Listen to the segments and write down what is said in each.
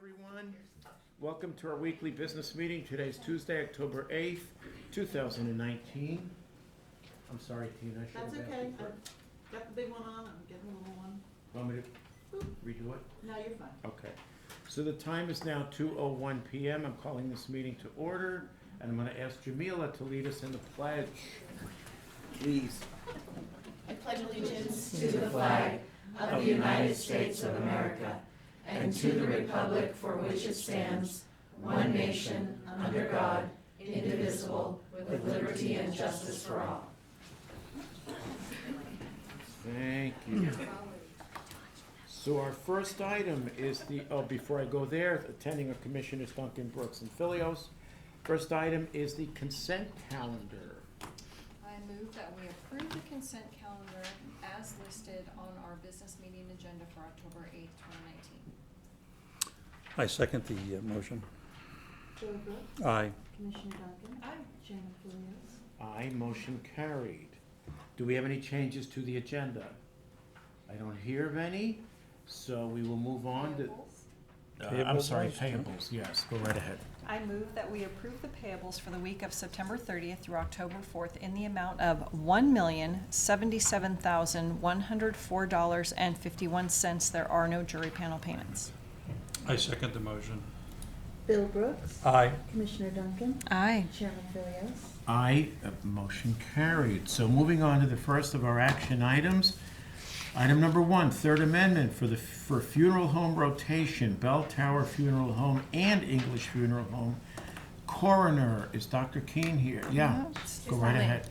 Everyone, welcome to our weekly business meeting. Today's Tuesday, October 8th, 2019. I'm sorry, Tina. I should That's have asked okay. you first. I've got the big one on, I'm getting a little one. Want me to redo it? No, you're fine. Okay. So the time is now 2:01 p.m. I'm calling this meeting to order, and I'm going to ask Jamila to lead us in the pledge. Please. I pledge allegiance to the flag of the United States of America and to the republic for which it stands, one nation, under God, indivisible, with liberty and justice for all. Thank you. So our first item is before I go there, attending of Commissioners Duncan, Brooks, and Filios. First item is the consent calendar. I move that we approve the consent calendar as listed on our business meeting agenda for October 8th, 2019. I second the motion. Joe Brooks, Aye. Commissioner Duncan. Aye. Chairman Filios. Aye, motion carried. Do we have any changes to the agenda? I don't hear of any, so we will move on to... I'm Payables sorry, last, payables, yes, go right ahead. I move that we approve the payables for the week of September 30th through October 4th in the amount of $1,077,104.51. There are no jury panel payments. I second the motion. Bill Brooks, Aye. Commissioner Duncan. Aye. Chairman Filios. Aye, motion carried. So moving on to the first of our action items. Item number 1, Third Amendment for funeral home rotation, Bell Tower Funeral Home and English Funeral Home. Coroner, is Dr. Keene here? Yeah, go right ahead.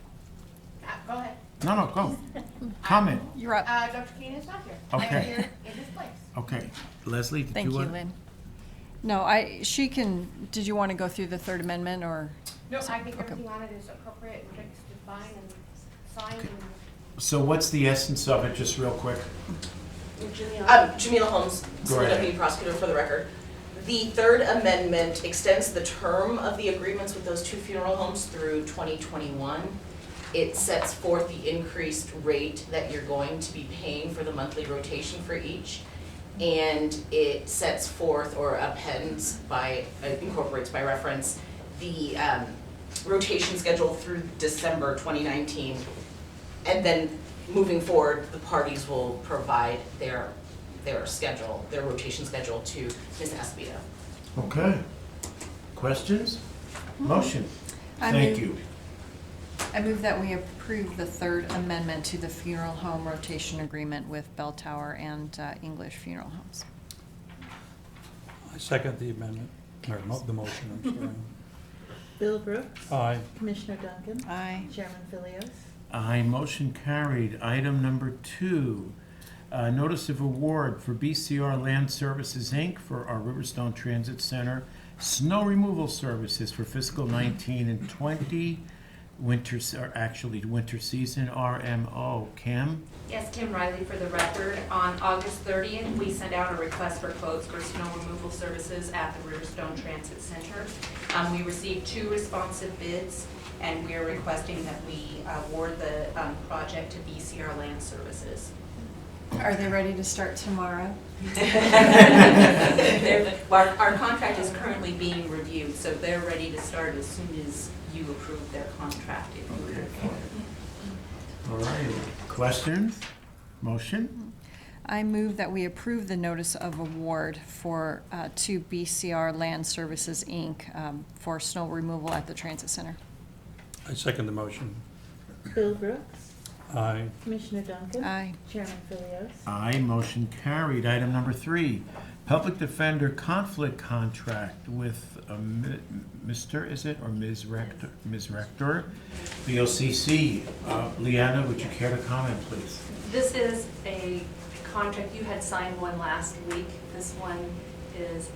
Go ahead. No, go. Comment. You're up. Dr. Keene is not here. Okay. I'm here in his place. Okay. Leslie, did Thank you you, want? Lynn. No, did you want to go through the Third Amendment or? No, I think Okay. everything on it is appropriate and fixed and fine and signed Okay. and. So what's the essence of it, just real quick? Jamila Holmes, Go Senior ahead. Deputy Prosecutor for the record. The Third Amendment extends the term of the agreements with those two funeral homes through 2021. It sets forth the increased rate that you're going to be paying for the monthly rotation for each. And it sets forth or incorporates by reference the rotation schedule through December 2019. And then moving forward, the parties will provide their rotation schedule to Ms. Espino. Okay. Questions? Motion. I Thank move- you. I move that we approve the Third Amendment to the funeral home rotation agreement with Bell Tower and English Funeral Homes. I second the amendment, or the motion, I'm sorry. Bill Brooks, Aye. Commissioner Duncan. Aye. Chairman Filios. Aye, motion carried. Item number 2, notice of award for BCR Land Services, Inc. for our Riverstone Transit Center snow removal services for fiscal 19 and 20, winter season, RMO. Kim? Yes, Kim Riley for the record. On August 30th, we sent out a request for quotes for snow removal services at the Riverstone Transit Center. We received 2 responsive bids, and we are requesting that we award the project to BCR Land Services. Are they ready to start tomorrow? Our contract is currently being reviewed, so they're ready to start as soon as you approve their contract. If you move forward. All right. Questions? Motion? I move that we approve the notice of award to BCR Land Services, Inc. For snow removal at the Transit Center. I second the motion. Bill Brooks, Aye. Commissioner Duncan. Aye. Chairman Filios. Aye, motion carried. Item number 3, Public Defender Conflict Contract with Mr., is it, or Ms. Rector? Ms. Rector, BOCC. Leanna, would you care to comment, please? This is a contract, you had signed one last week. This one is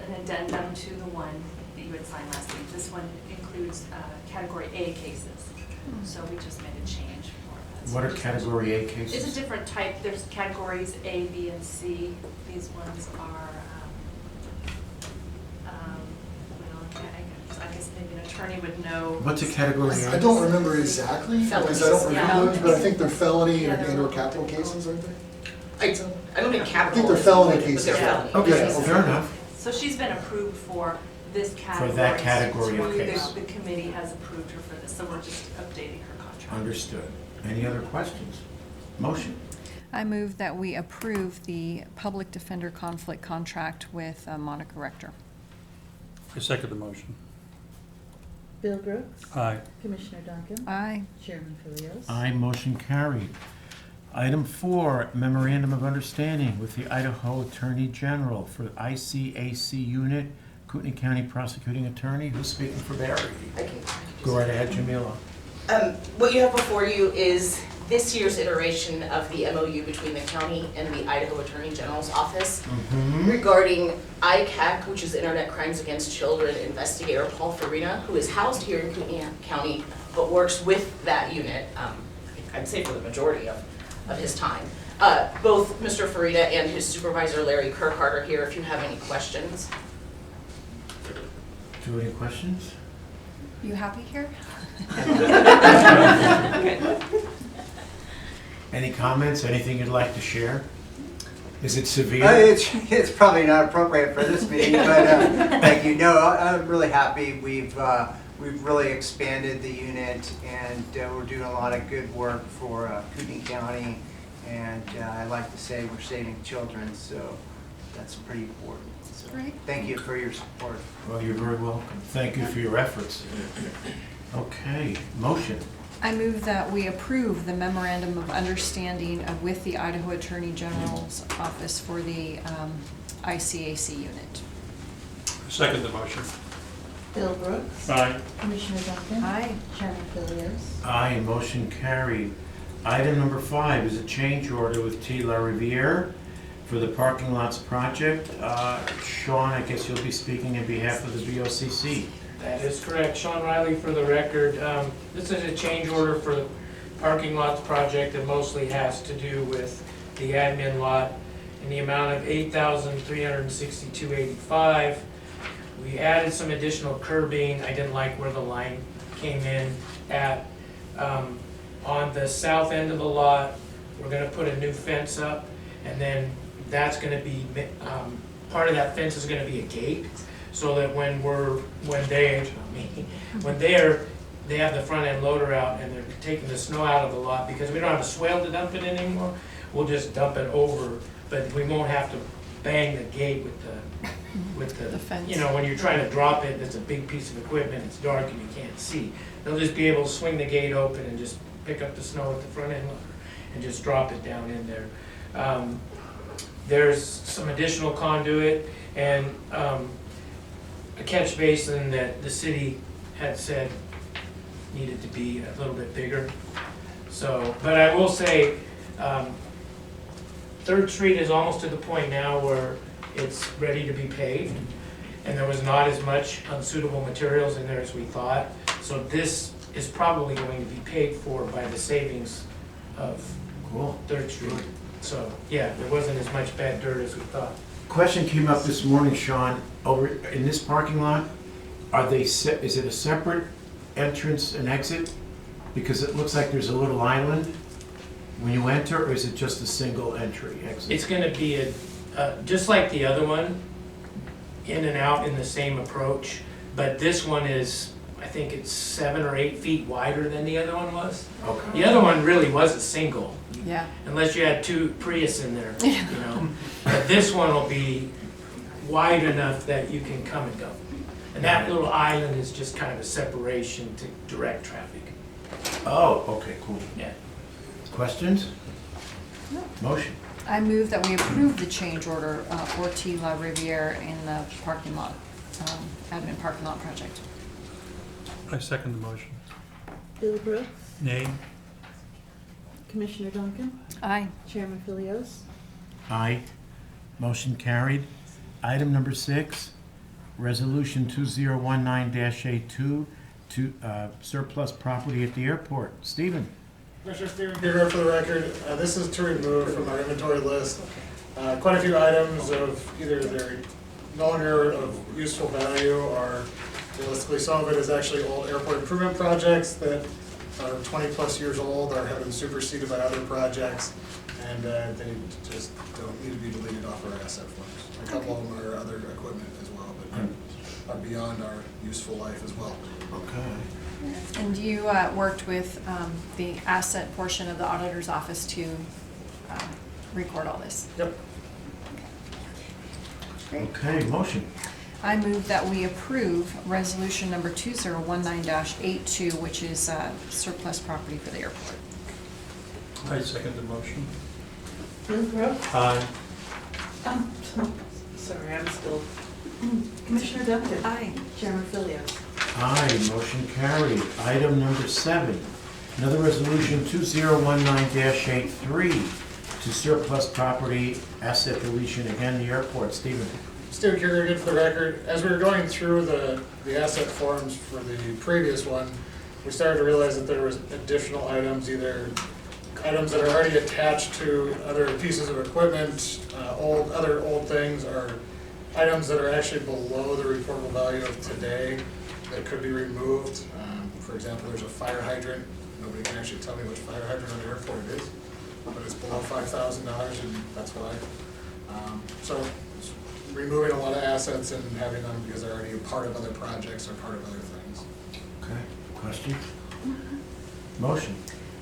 an addendum to the one that you had signed last week. This one includes category A cases, so we just made a change for that. What are category A cases? It's a different type. There's categories A, B, and C. These ones are, I guess maybe an attorney would know. What's a category A? I don't remember exactly, because I don't Felonies, review those, but I think they're felony Yeah, they're and or local. capital cases, aren't they? I don't think capital. I think they're is felony included, but cases. they're felony Okay, cases. well, fair enough. So she's been approved for this category. that category of through case. The committee has approved her for this, so we're just updating her contract. Understood. Any other questions? Motion. I move that we approve the public defender conflict contract with Monica Rector. I second the motion. Bill Brooks. Aye. Commissioner Duncan. Aye. Chairman Philios. Aye, motion carried. Item 4, Memorandum of Understanding with the Idaho Attorney General for ICAC Unit, Kootenai County Prosecuting Attorney. Who's speaking for Barry? I can Go right ahead, Jamila. What you have before you is this year's iteration of the MOU between the county and the Idaho Attorney General's office regarding ICAC, which is Internet Crimes Against Children Investigator Paul Farina, who is housed here in Kootenai County, but works with that unit, I'd say for the majority of his time. Both Mr. Farina and his supervisor Larry Kirkhart are here if you have any questions. Do you have any questions? You happy here? Any comments? Anything you'd like to share? Is it severe? It's probably not appropriate for this meeting, but thank you. No, I'm really happy. We've really expanded the unit, and we're doing a lot of good work for Kootenai County. And I like to say we're saving children, so that's pretty important. So Great. thank you for your support. Well, you're very welcome. Thank you for your efforts. Okay, motion. I move that we approve the memorandum of understanding with the Idaho Attorney General's office for the ICAC unit. I second the motion. Bill Brooks. Aye. Commissioner Duncan. Aye. Chairman Philios. Aye, motion carried. Item number 5 is a change order with T. La Riviere for the parking lots project. Sean, I guess you'll be speaking on behalf of the VOCC. That is correct. Sean Riley for the record. This is a change order for the parking lots project that mostly has to do with the admin lot in the amount of $8,362.85. We added some additional curbing. I didn't like where the line came in at. On the south end of the lot, we're gonna put a new fence up, and then that's gonna be, part of that fence is gonna be a gate, so that when they have the front end loader out and they're taking the snow out of the lot, because we don't have a swale to dump it in anymore, we'll just dump it over, but we won't have to bang the gate with the fence. You know, when you're trying to drop it, it's a big piece of equipment, it's dark and you can't see. They'll just be able to swing the gate open and just pick up the snow at the front end loader and just drop it down in there. There's some additional conduit and a catch basin that the city had said needed to be a little bit bigger. So, but I will say, 3rd Street is almost to the point now where it's ready to be paved, and there was not as much unsuitable materials in there as we thought. So this is probably going to be paid for by the savings of Cool. 3rd Street. So, yeah, there wasn't as much bad dirt as we thought. Question came up this morning, Sean, over in this parking lot, is it a separate entrance and exit? Because it looks like there's a little island when you enter, or is it just a single entry exit? It's gonna be just like the other one, in and out in the same approach, but this one is, I think it's 7 or 8 feet wider than the other one was. Okay. The other one really was a single, Yeah. unless you had 2 Prius in there, you know. But this one will be wide enough that you can come and go. And that little island is just kind of a separation to direct traffic. Oh, okay, cool. Yeah. Questions? No. Motion. I move that we approve the change order for T. La Riviere in the parking lot, admin parking lot project. I second the motion. Bill Brooks. Nay. Commissioner Duncan. Aye. Chairman Philios. Aye. Motion carried. Item number 6, Resolution 2019-A2 to surplus property at the airport. Stephen? Commissioner Stephen Kruger for the record. This is to remove from our inventory list quite a few items of either they're no longer of useful value or realistically some of it is actually old airport improvement projects that are 20-plus years old or have been superseded by other projects, and they just don't need to be deleted off our asset forms. A couple of them are other equipment as well, but are beyond our useful life as well. Okay. And you worked with the asset portion of the auditor's office to record all this? Yep. Great. Okay, motion. I move that we approve resolution number 2019-82, which is surplus property for the airport. I second the motion. Bill Brooks. Aye. Sorry, I'm still. Commissioner Duncan. Aye. Chairman Philios. Aye, motion carried. Item number 7, another resolution 2019-83 to surplus property asset deletion, again, the airport. Stephen. Steve Kerrigan for the record. As we were going through the asset forms for the previous one, we started to realize that there was additional items, either items that are already attached to other pieces of equipment, other old things, or items that are actually below the reportable value of today that could be removed. For example, there's a fire hydrant. Nobody can actually tell me which fire hydrant on the airport it is, but it's below $5,000, and that's why. So it's removing a lot of assets and having them because they're already a part of other projects or part of other things. Okay, question? Motion.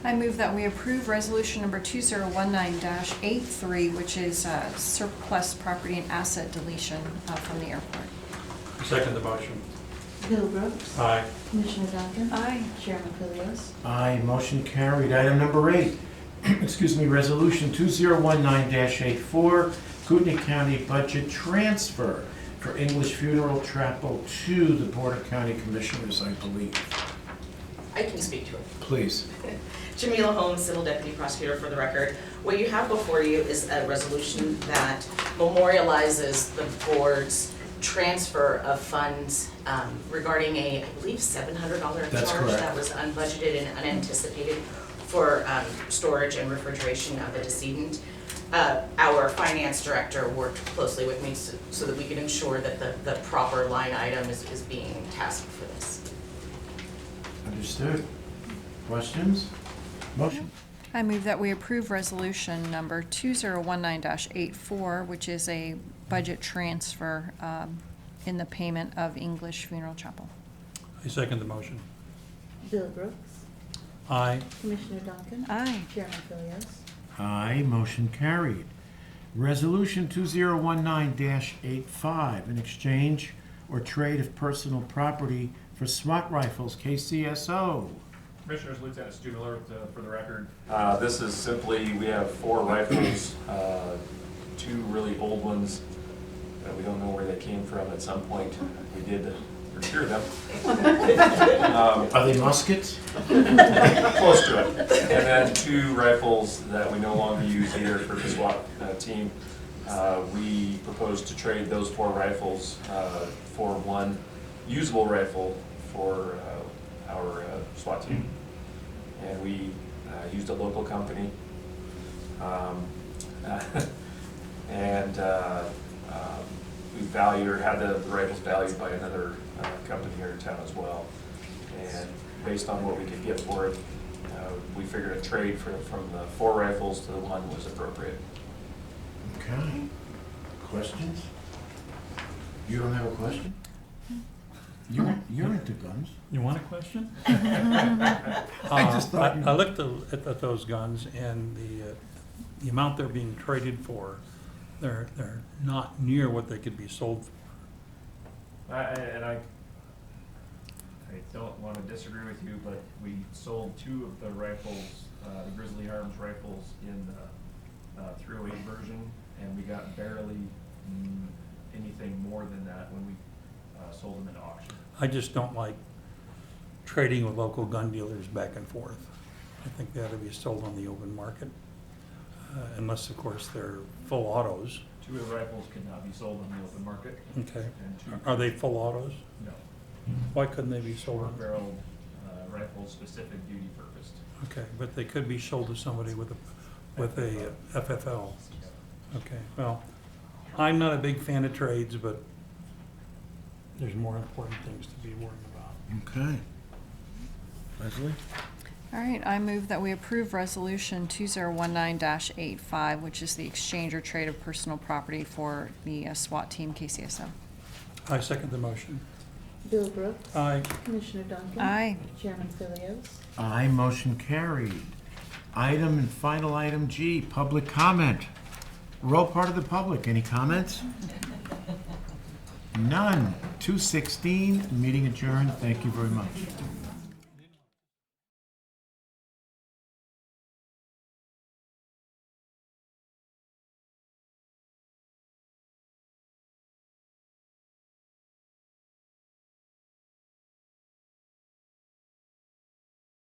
I move that we approve resolution number 2019-83, which is surplus property and asset deletion from the airport. I second the motion. Bill Brooks. Aye. Commissioner Duncan. Aye. Chairman Philios. Aye, motion carried. Item number 8, excuse me, resolution 2019-84, Kootenai County budget transfer for English Funeral Chapel to the Board of County Commissioners, I believe. I can speak to it. Please. Jamila Holmes, Civil Deputy Prosecutor for the record. What you have before you is a resolution that memorializes the board's transfer of funds regarding a, I believe, $700 That's charge correct. that was unbudgeted and unanticipated for storage and refrigeration of the decedent. Our finance director worked closely with me so that we could ensure that the proper line item is being tasked for this. Understood. Questions? Motion. I move that we approve resolution number 2019-84, which is a budget transfer in the payment of English Funeral Chapel. I second the motion. Bill Brooks. Aye. Commissioner Duncan. Aye. Chairman Philios. Aye, motion carried. Resolution 2019-85, an exchange or trade of personal property for SWAT rifles, KCSO. Commissioners, Lieutenant Stu Miller for the record. This is simply, we have 4 rifles, 2 really old ones. We don't know where they came from. At some point, we did procure them. Are they muskets? Close to it. And then 2 rifles that we no longer use either for the SWAT team. We propose to trade those 4 rifles for 1 usable rifle for our SWAT team. And we used a local company. We valued or had the rifles valued by another company here in town as well. And based on what we could get for it, we figured a trade from the 4 rifles to the 1 was appropriate. Okay. Questions? You don't have a question? You're into guns. You want a question? I just thought you- I looked at those guns, and the amount they're being traded for, they're not near what they could be sold for. I don't want to disagree with you, but we sold 2 of the rifles, the Grizzly Arms rifles in the 308 version, and we got barely anything more than that when we sold them at auction. I just don't like trading with local gun dealers back and forth. I think they ought to be sold on the open market, unless, of course, they're full autos. 2 of the rifles could not be sold on the open market. Okay. And 2 Are they full autos? No. Why couldn't they be sold on? 4-barreled rifles, specific duty purposed. Okay, but they could be sold to somebody with a FFL. Okay, well, I'm not a big fan of trades, but there's more important things to be worrying about. Okay. Leslie? All right, I move that we approve Resolution 2019-85, which is the exchange or trade of personal property for the SWAT team KCSO. I second the motion. Bill Brooks. Aye. Commissioner Duncan. Aye. Chairman Philios. Aye, motion carried. Item and final item G, public comment. We're all part of the public. Any comments? None. 2:16, meeting adjourned. Thank you very much.